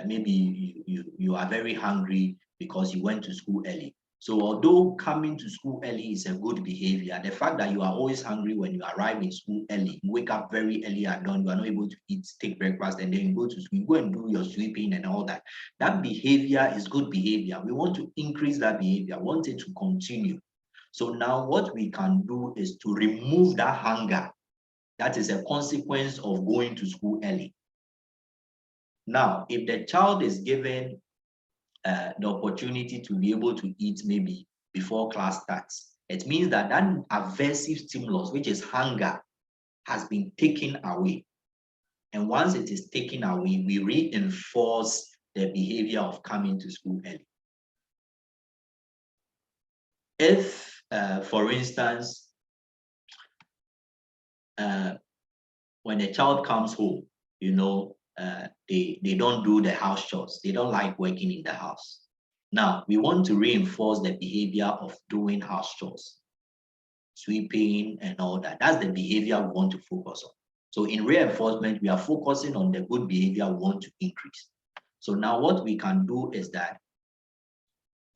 maybe you are very hungry because you went to school early. So although coming to school early is a good behavior, the fact that you are always hungry when you arrive in school early, you wake up very early at dawn, you are not able to take breakfast, and then you go to school, you go and do your sweeping and all that. That behavior is good behavior. We want to increase that behavior, want it to continue. So now what we can do is to remove that hunger. That is a consequence of going to school early. Now, if the child is given the opportunity to be able to eat maybe before class starts, it means that that aversive stimulus, which is hunger, has been taken away. And once it is taken away, we reinforce the behavior of coming to school early. If, for instance, when a child comes home, they don't do the house chores. They don't like working in the house. Now, we want to reinforce the behavior of doing house chores, sweeping and all that. That's the behavior we want to focus on. So in reinforcement, we are focusing on the good behavior we want to increase. So now what we can do is that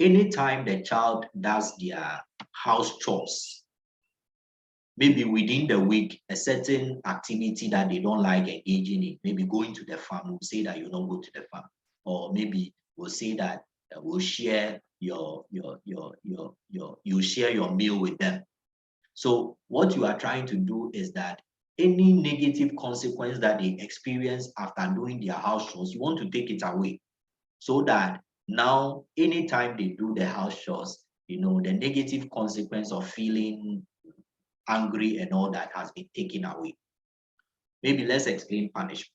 anytime the child does their house chores, maybe within the week, a certain activity that they don't like engaging in, maybe going to the farm, we'll say that you don't go to the farm. Or maybe we'll say that we'll share you share your meal with them. So what you are trying to do is that any negative consequence that they experience after doing their house chores, you want to take it away. So that now, anytime they do the house chores, the negative consequence of feeling angry and all that has been taken away. Maybe let's explain punishment,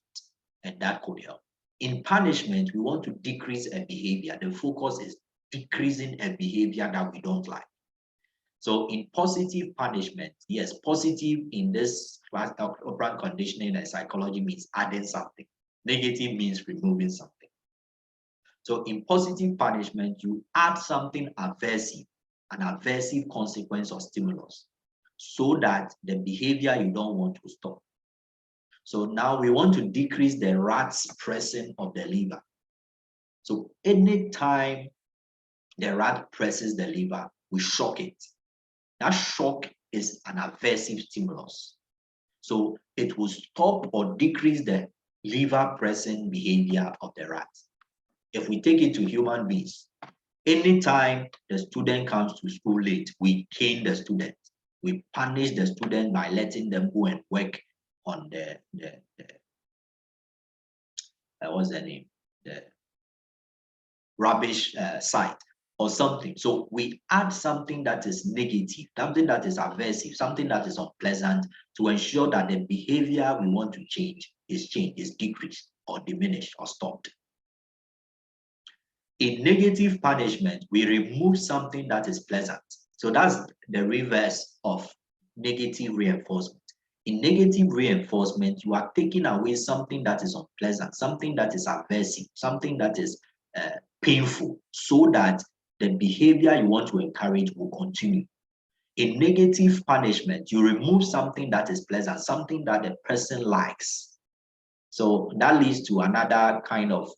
and that could help. In punishment, we want to decrease a behavior. The focus is decreasing a behavior that we don't like. So in positive punishment, yes, positive in this class of operant conditioning and psychology means adding something. Negative means removing something. So in positive punishment, you add something aversive, an aversive consequence or stimulus, so that the behavior you don't want to stop. So now we want to decrease the rat's pressing of the lever. So anytime the rat presses the lever, we shock it. That shock is an aversive stimulus. So it will stop or decrease the lever pressing behavior of the rat. If we take it to human beings, Anytime the student comes to school late, we cane the student. We punish the student by letting them go and work on the what's the name? The rubbish site or something. So we add something that is negative, something that is aversive, something that is unpleasant to ensure that the behavior we want to change, is decreased or diminished or stopped. In negative punishment, we remove something that is pleasant. So that's the reverse of negative reinforcement. In negative reinforcement, you are taking away something that is unpleasant, something that is aversive, something that is painful, so that the behavior you want to encourage will continue. In negative punishment, you remove something that is pleasant, something that the person likes. So that leads to another kind of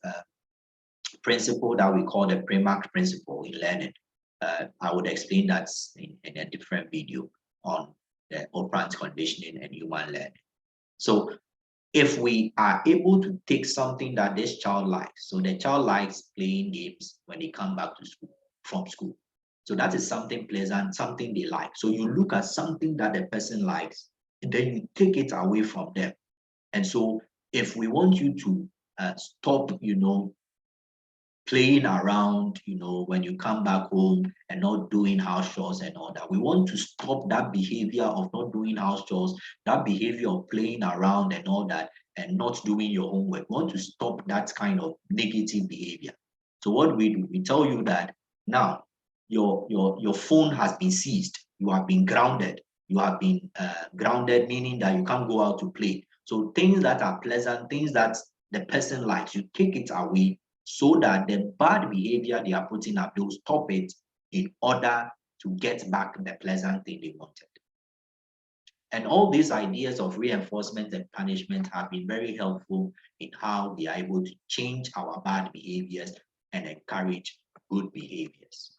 principle that we call the Primark principle in learning. I would explain that in a different video on the operant conditioning and human learning. So if we are able to take something that this child likes, so the child likes playing games when they come back to school, from school. So that is something pleasant, something they like. So you look at something that the person likes, and then you take it away from them. And so if we want you to stop, playing around, when you come back home and not doing house chores and all that. We want to stop that behavior of not doing house chores, that behavior of playing around and all that, and not doing your homework. We want to stop that kind of negative behavior. So what we do, we tell you that now your phone has been seized, you have been grounded, grounded, meaning that you can't go out to play. So things that are pleasant, things that the person likes, you take it away so that the bad behavior they are putting up, they'll stop it in order to get back the pleasant thing they wanted. And all these ideas of reinforcement and punishment have been very helpful in how we are able to change our bad behaviors and encourage good behaviors.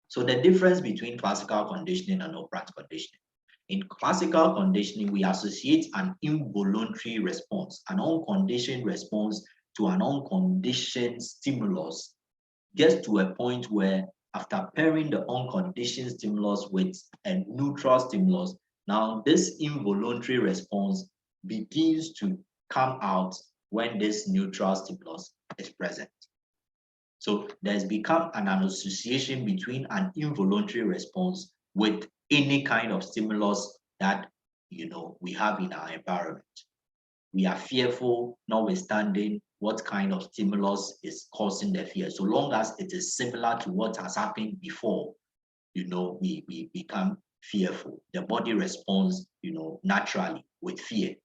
So the difference between classical conditioning and operant conditioning. In classical conditioning, we associate an involuntary response, an unconditioned response to an unconditioned stimulus, gets to a point where after pairing the unconditioned stimulus with a neutral stimulus, now this involuntary response begins to come out when this neutral stimulus is present. So there's become an association between an involuntary response with any kind of stimulus that we have in our environment. We are fearful, notwithstanding what kind of stimulus is causing the fear. So long as it is similar to what has happened before, we become fearful. The body responds, naturally with fear.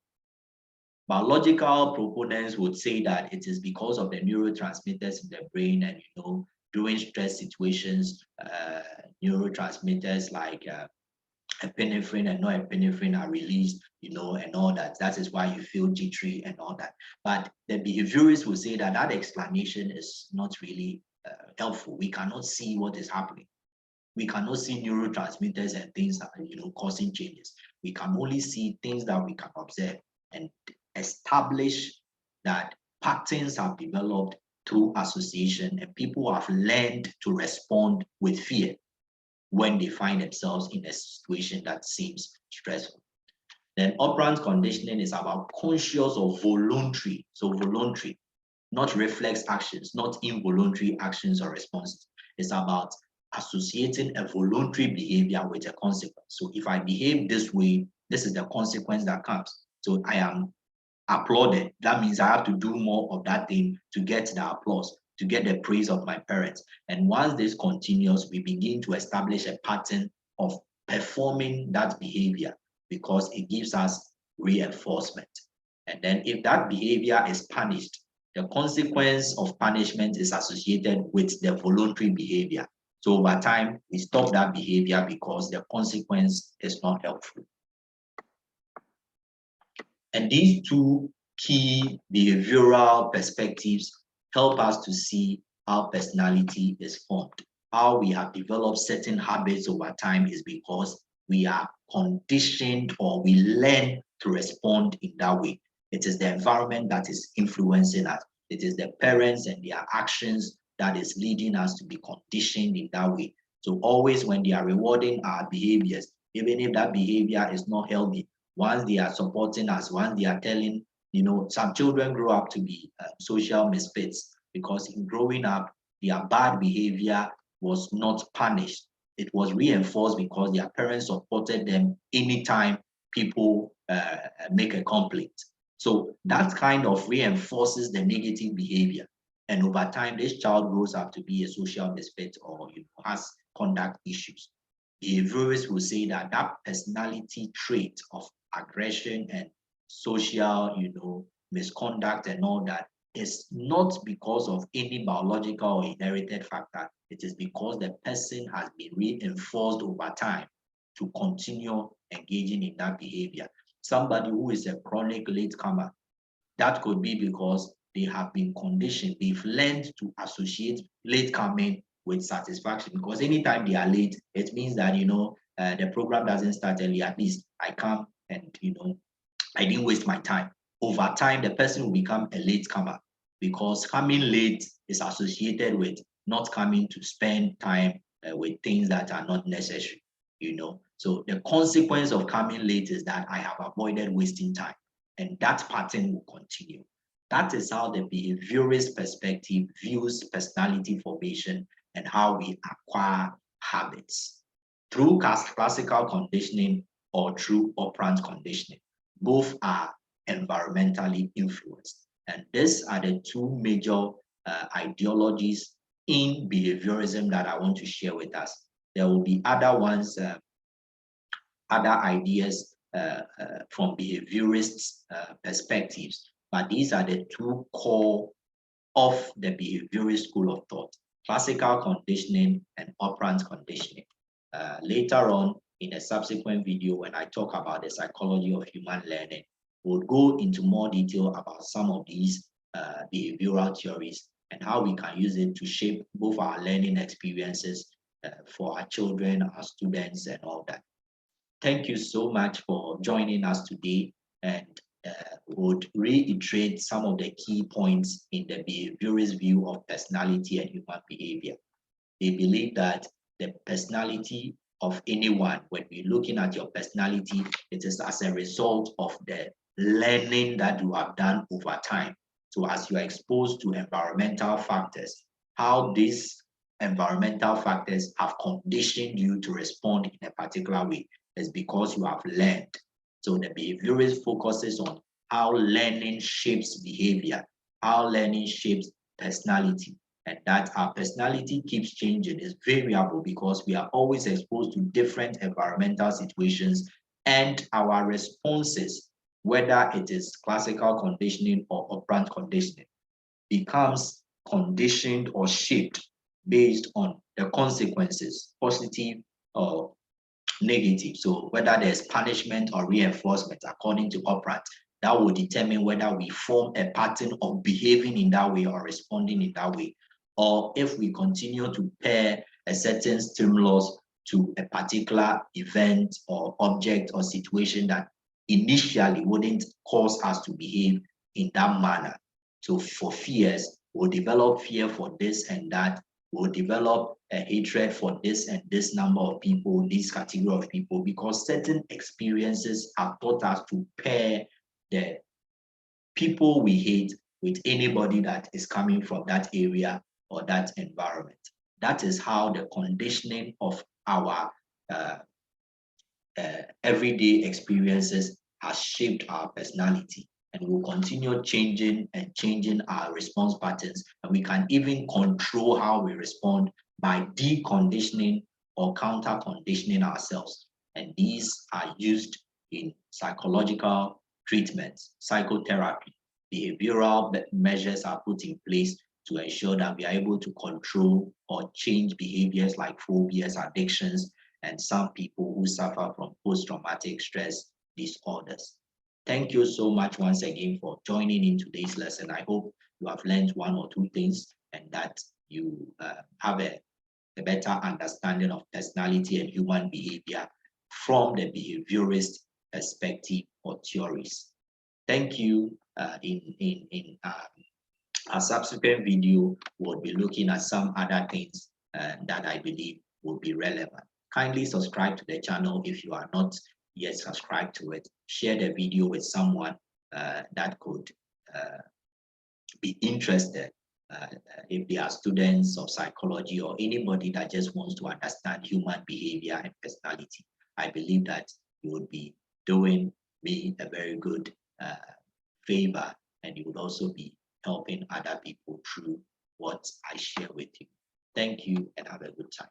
Biological proponents would say that it is because of the neurotransmitters in the brain, and during stress situations, neurotransmitters like epinephrine and norepinephrine are released, and all that. That is why you feel jittery and all that. But the behaviorists will say that that explanation is not really helpful. We cannot see what is happening. We cannot see neurotransmitters and things that are, causing changes. We can only see things that we can observe and establish that patterns have developed through association, and people have learned to respond with fear when they find themselves in a situation that seems stressful. Then operant conditioning is about conscious or voluntary. So voluntary, not reflex actions, not involuntary actions or responses. It's about associating a voluntary behavior with a consequence. So if I behave this way, this is the consequence that comes. So I am applauded. That means I have to do more of that thing to get the applause, to get the praise of my parents. And once this continues, we begin to establish a pattern of performing that behavior because it gives us reinforcement. And then if that behavior is punished, the consequence of punishment is associated with the voluntary behavior. So over time, we stop that behavior because the consequence is not helpful. And these two key behavioral perspectives help us to see how personality is formed. How we have developed certain habits over time is because we are conditioned or we learn to respond in that way. It is the environment that is influencing us. It is the parents and their actions that is leading us to be conditioned in that way. So always when they are rewarding our behaviors, even if that behavior is not healthy, once they are supporting us, once they are telling, some children grow up to be social misfits because in growing up, their bad behavior was not punished. It was reinforced because their parents supported them anytime people make a complaint. So that kind of reinforces the negative behavior. And over time, this child grows up to be a social misfit or has conduct issues. Behaviorists will say that that personality trait of aggression and social, misconduct and all that is not because of any biological or inherited factor. It is because the person has been reinforced over time to continue engaging in that behavior. Somebody who is a chronic latecomer, that could be because they have been conditioned. They've learned to associate late coming with satisfaction, because anytime they are late, it means that, the program doesn't start early. At least I come and, I didn't waste my time. Over time, the person will become a late comer because coming late is associated with not coming to spend time with things that are not necessary. So the consequence of coming late is that I have avoided wasting time, and that pattern will continue. That is how the behaviorist perspective views personality formation and how we acquire habits through classical conditioning or through operant conditioning. Both are environmentally influenced. And these are the two major ideologies in behaviorism that I want to share with us. There will be other ones, other ideas from behaviorists' perspectives, but these are the two core of the behaviorist school of thought: classical conditioning and operant conditioning. Later on, in a subsequent video, when I talk about the psychology of human learning, we'll go into more detail about some of these behavioral theories and how we can use it to shape both our learning experiences for our children, our students, and all that. Thank you so much for joining us today, and would reiterate some of the key points in the behaviorist view of personality and human behavior. They believe that the personality of anyone, when we're looking at your personality, it is as a result of the learning that you have done over time. So as you are exposed to environmental factors, how these environmental factors have conditioned you to respond in a particular way is because you have learned. So the behaviorist focuses on how learning shapes behavior, how learning shapes personality, and that our personality keeps changing, is variable because we are always exposed to different environmental situations, and our responses, whether it is classical conditioning or operant conditioning, becomes conditioned or shaped based on the consequences, positive or negative. So whether there's punishment or reinforcement according to operant, that will determine whether we form a pattern of behaving in that way or responding in that way, or if we continue to pair a certain stimulus to a particular event or object or situation that initially wouldn't cause us to behave in that manner. So for fears, we'll develop fear for this and that, we'll develop a hatred for this and this number of people, this category of people, because certain experiences have taught us to pair the people we hate with anybody that is coming from that area or that environment. That is how the conditioning of our everyday experiences has shaped our personality, and will continue changing and changing our response patterns. And we can even control how we respond by deconditioning or counter conditioning ourselves. And these are used in psychological treatments, psychotherapy. Behavioral measures are put in place to ensure that we are able to control or change behaviors like phobias, addictions, and some people who suffer from post-traumatic stress disorders. Thank you so much once again for joining in today's lesson. I hope you have learned one or two things, and that you have a better understanding of personality and human behavior from the behaviorist perspective or theories. Thank you. A subsequent video will be looking at some other things that I believe will be relevant. Kindly subscribe to the channel if you are not yet subscribed to it. Share the video with someone that could be interested. If they are students of psychology or anybody that just wants to understand human behavior and personality, I believe that you would be doing me a very good favor, and you would also be helping other people through what I share with you. Thank you and have a good time.